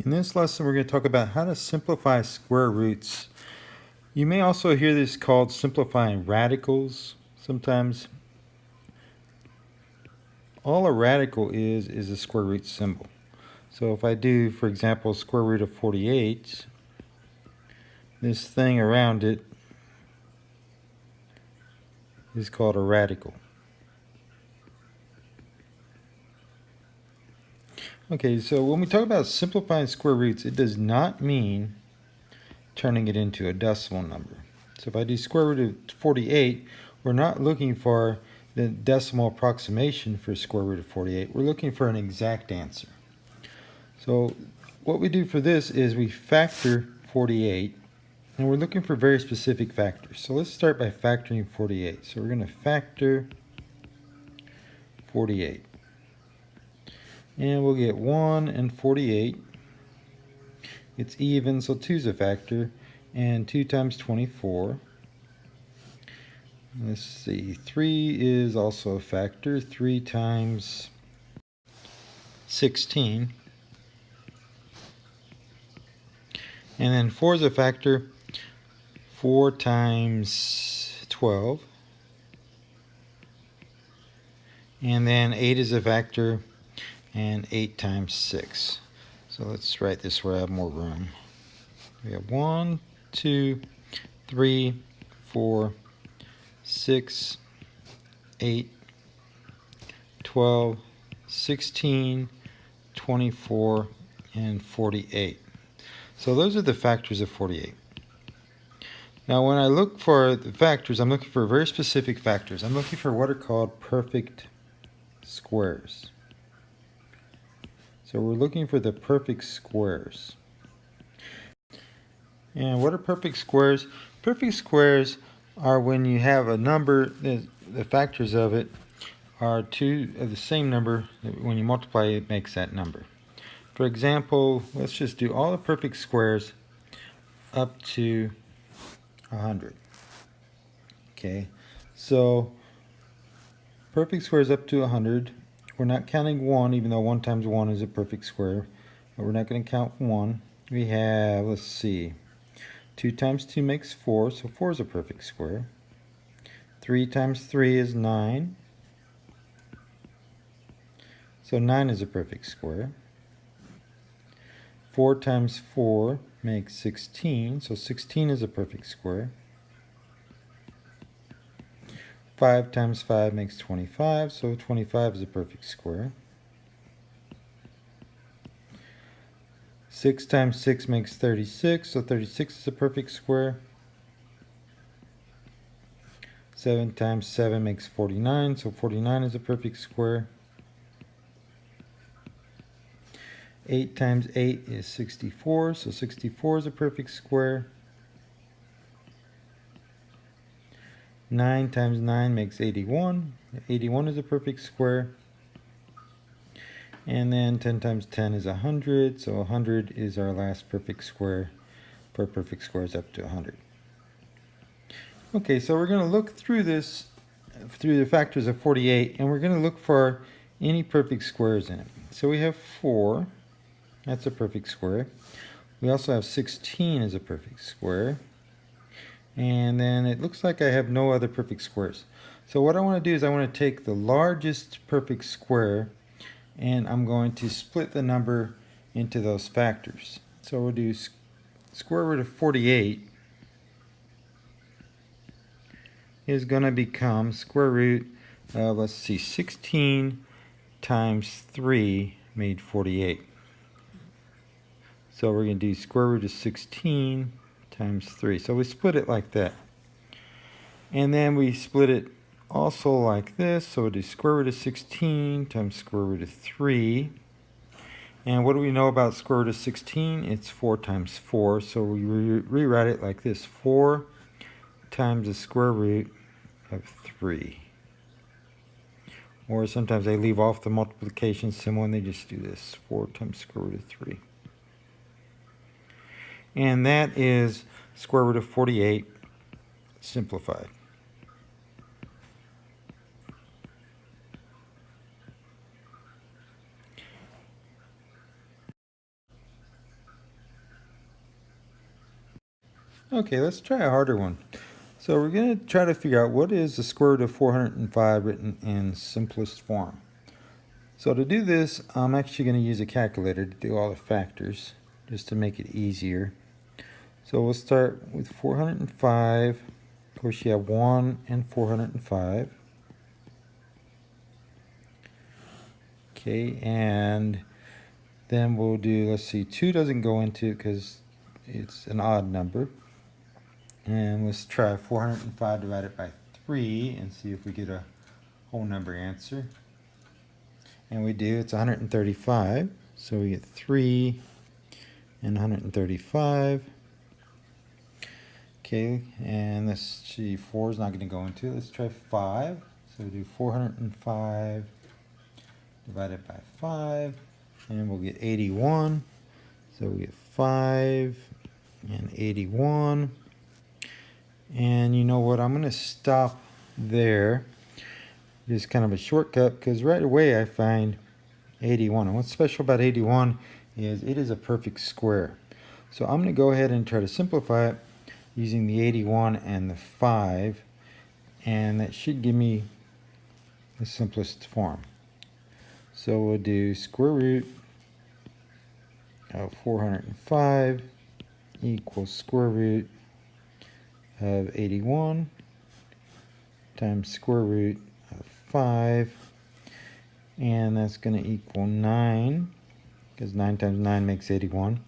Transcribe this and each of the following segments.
In this lesson, we're going to talk about how to simplify square roots. You may also hear this called simplifying radicals sometimes. All a radical is a square root symbol. So if I do, for example, square root of 48, this thing around it is called a radical. Okay, so when we talk about simplifying square roots, it does not mean turning it into a decimal number. So if I do square root of 48, we're not looking for the decimal approximation for square root of 48. We're looking for an exact answer. So what we do for this is we factor 48, and we're looking for very specific factors. So let's start by factoring 48. So we're going to factor 48. And we'll get 1 and 48. It's even, so 2 is a factor. And 2 times 24. Let's see, 3 is also a factor. 3 times 16. And then 4 is a factor. 4 times 12. And then 8 is a factor. And 8 times 6. So let's write this where I have more room. We have 1, 2, 3, 4, 6, 8, 12, 16, 24, and 48. So those are the factors of 48. Now when I look for the factors, I'm looking for very specific factors. I'm looking for what are called perfect squares. So we're looking for the perfect squares. And what are perfect squares? Perfect squares are when you have a number, the factors of it are two of the same number. When you multiply it makes that number. For example, let's just do all the perfect squares up to 100. Okay, so perfect squares up to 100. We're not counting 1, even though 1 times 1 is a perfect square. But we're not going to count 1. We have, let's see, 2 times 2 makes 4, so 4 is a perfect square. 3 times 3 is 9. So 9 is a perfect square. 4 times 4 makes 16, so 16 is a perfect square. 5 times 5 makes 25, so 25 is a perfect square. 6 times 6 makes 36, so 36 is a perfect square. 7 times 7 makes 49, so 49 is a perfect square. 8 times 8 is 64, so 64 is a perfect square. 9 times 9 makes 81. 81 is a perfect square. And then 10 times 10 is 100, so 100 is our last perfect square for perfect squares up to 100. Okay, so we're going to look through this, through the factors of 48, and we're going to look for any perfect squares in it. So we have 4, that's a perfect square. We also have 16 as a perfect square. And then it looks like I have no other perfect squares. So what I want to do is I want to take the largest perfect square and I'm going to split the number into those factors. So we'll do square root of 48 is going to become square root of, let's see, 16 times 3 made 48. So we're going to do square root of 16 times 3. So we split it like that. And then we split it also like this. So we'll do square root of 16 times square root of 3. And what do we know about square root of 16? It's 4 times 4. So we rewrite it like this. 4 times the square root of 3. Or sometimes they leave off the multiplication symbol and they just do this. 4 times square root of 3. And that is square root of 48 simplified. Okay, let's try a harder one. So we're going to try to figure out what is the square root of 405 written in simplest form. So to do this, I'm actually going to use a calculator to do all the factors, just to make it easier. So we'll start with 405. Of course, you have 1 and 405. Okay, and then we'll do, let's see, 2 doesn't go into it because it's an odd number. And let's try 405 divided by 3 and see if we get a whole number answer. And we do, it's 135. So we get 3 and 135. Okay, and let's see, 4 is not going to go into it. Let's try 5. So we do 405 divided by 5, and we'll get 81. So we get 5 and 81. And you know what, I'm going to stop there. Just kind of a shortcut, because right away I find 81. And what's special about 81 is it is a perfect square. So I'm going to go ahead and try to simplify it using the 81 and the 5, and that should give me the simplest form. So we'll do square root of 405 equals square root of 81 times square root of 5, and that's going to equal 9, because 9 times 9 makes 81,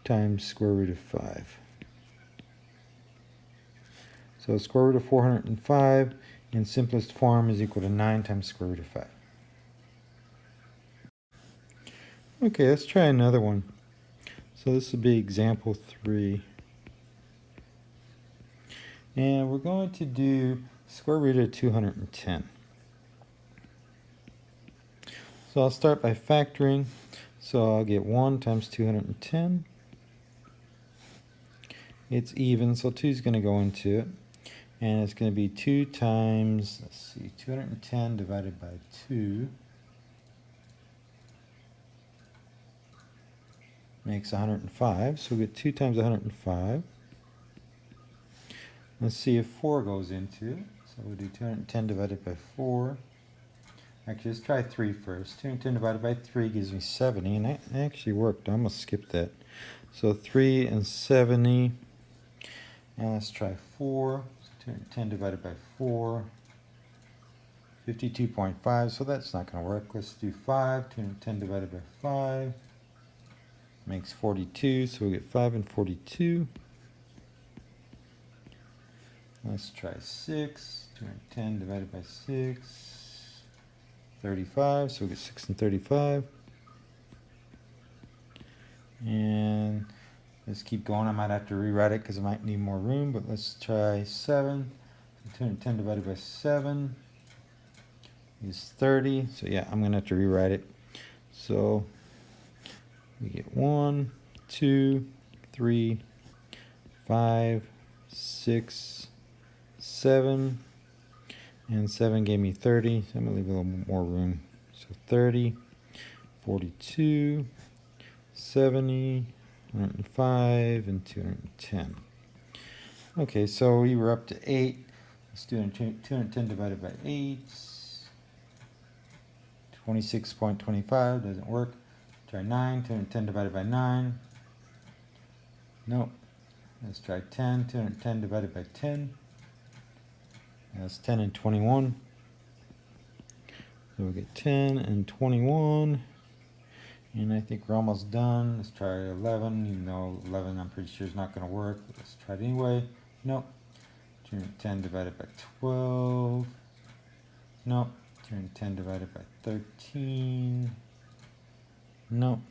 times square root of 5. So square root of 405 in simplest form is equal to 9 times square root of 5. Okay, let's try another one. So this will be example 3. And we're going to do square root of 210. So I'll start by factoring. So I'll get 1 times 210. It's even, so 2 is going to go into it. And it's going to be 2 times, let's see, 210 divided by 2 makes 105. So we get 2 times 105. Let's see if 4 goes into it. So we'll do 210 divided by 4. Actually, let's try 3 first. 210 divided by 3 gives me 70, and that actually worked. I almost skipped that. So 3 and 70. And let's try 4. 210 divided by 4. 52.5, so that's not going to work. Let's do 5. 210 divided by 5 makes 42, so we get 5 and 42. Let's try 6. 210 divided by 6, 35, so we get 6 and 35. And let's keep going. I might have to rewrite it because I might need more room, but let's try 7. 210 divided by 7 is 30. So yeah, I'm going to have to rewrite it. So we get 1, 2, 3, 5, 6, 7, and 7 gave me 30. So I'm going to leave a little more room. So 30, 42, 70, 105, and 210. Okay, so we were up to 8. Let's do 210 divided by 8. 26.25 doesn't work. Try 9. 210 divided by 9. Nope. Let's try 10. 210 divided by 10. That's 10 and 21. So we get 10 and 21. And I think we're almost done. Let's try 11, even though 11 I'm pretty sure is not going to work. Let's try it anyway. Nope. 210 divided by 12. Nope. 210 divided by 13. Nope.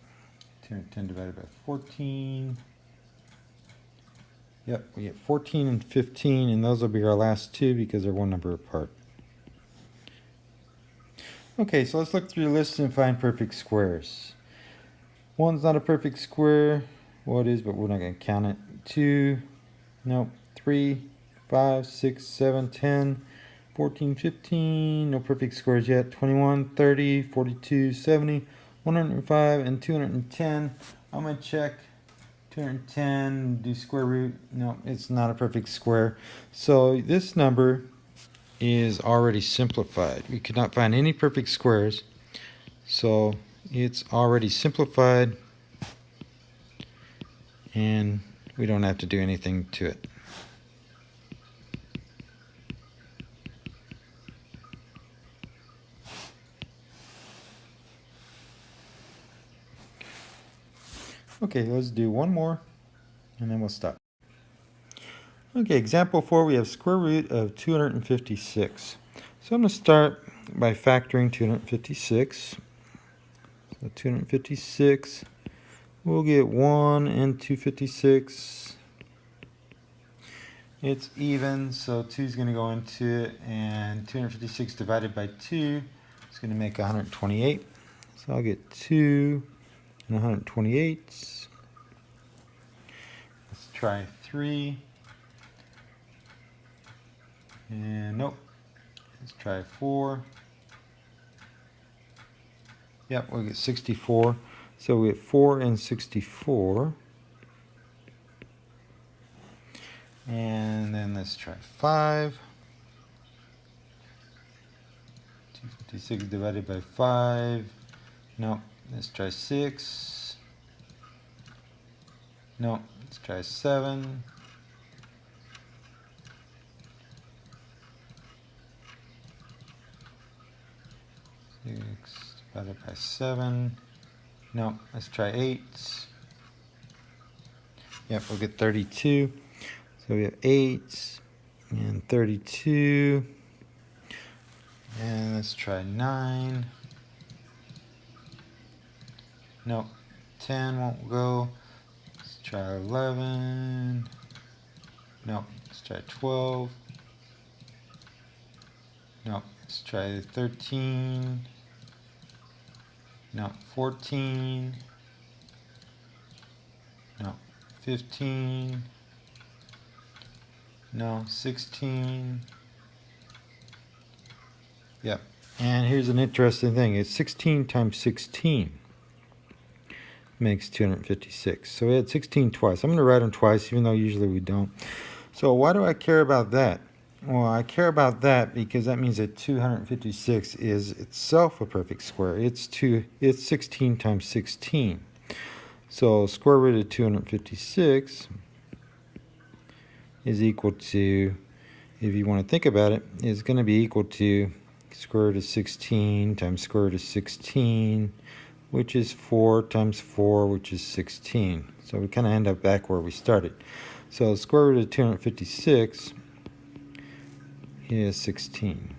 210 divided by 14. Yep, we get 14 and 15, and those will be our last two because they're one number apart. Okay, so let's look through the list and find perfect squares. 1's not a perfect square. Well, it is, but we're not going to count it. 2, nope. 3, 5, 6, 7, 10, 14, 15, no perfect squares yet. 21, 30, 42, 70, 105, and 210. I'm going to check 210, do square root. No, it's not a perfect square. So this number is already simplified. We could not find any perfect squares. So it's already simplified, and we don't have to do anything to it. Okay, let's do one more and then we'll stop. Okay, example 4, we have square root of 256. So I'm going to start by factoring 256. So 256, we'll get 1 and 256. It's even, so 2 is going to go into it, and 256 divided by 2 is going to make 128. So I'll get 2 and 128. Let's try 3. And nope. Let's try 4. Yep, we'll get 64. So we get 4 and 64. And then let's try 5. 256 divided by 5. Nope. Let's try 6. Nope. Let's try 7. Divided by 7. No, let's try 8. Yep, we'll get 32. So we have 8 and 32. And let's try 9. No, 10 won't go. Let's try 11. No, let's try 12. No, let's try 13. No, 14. No, 15. No, 16. Yep. And here's an interesting thing. It's 16 times 16 makes 256. So we had 16 twice. I'm going to write them twice, even though usually we don't. So why do I care about that? Well, I care about that because that means that 256 is itself a perfect square. It's 16 times 16. So square root of 256 is equal to, if you want to think about it, is going to be equal to square root of 16 times square root of 16, which is 4 times 4, which is 16. So we kind of end up back where we started. So square root of 256 is 16.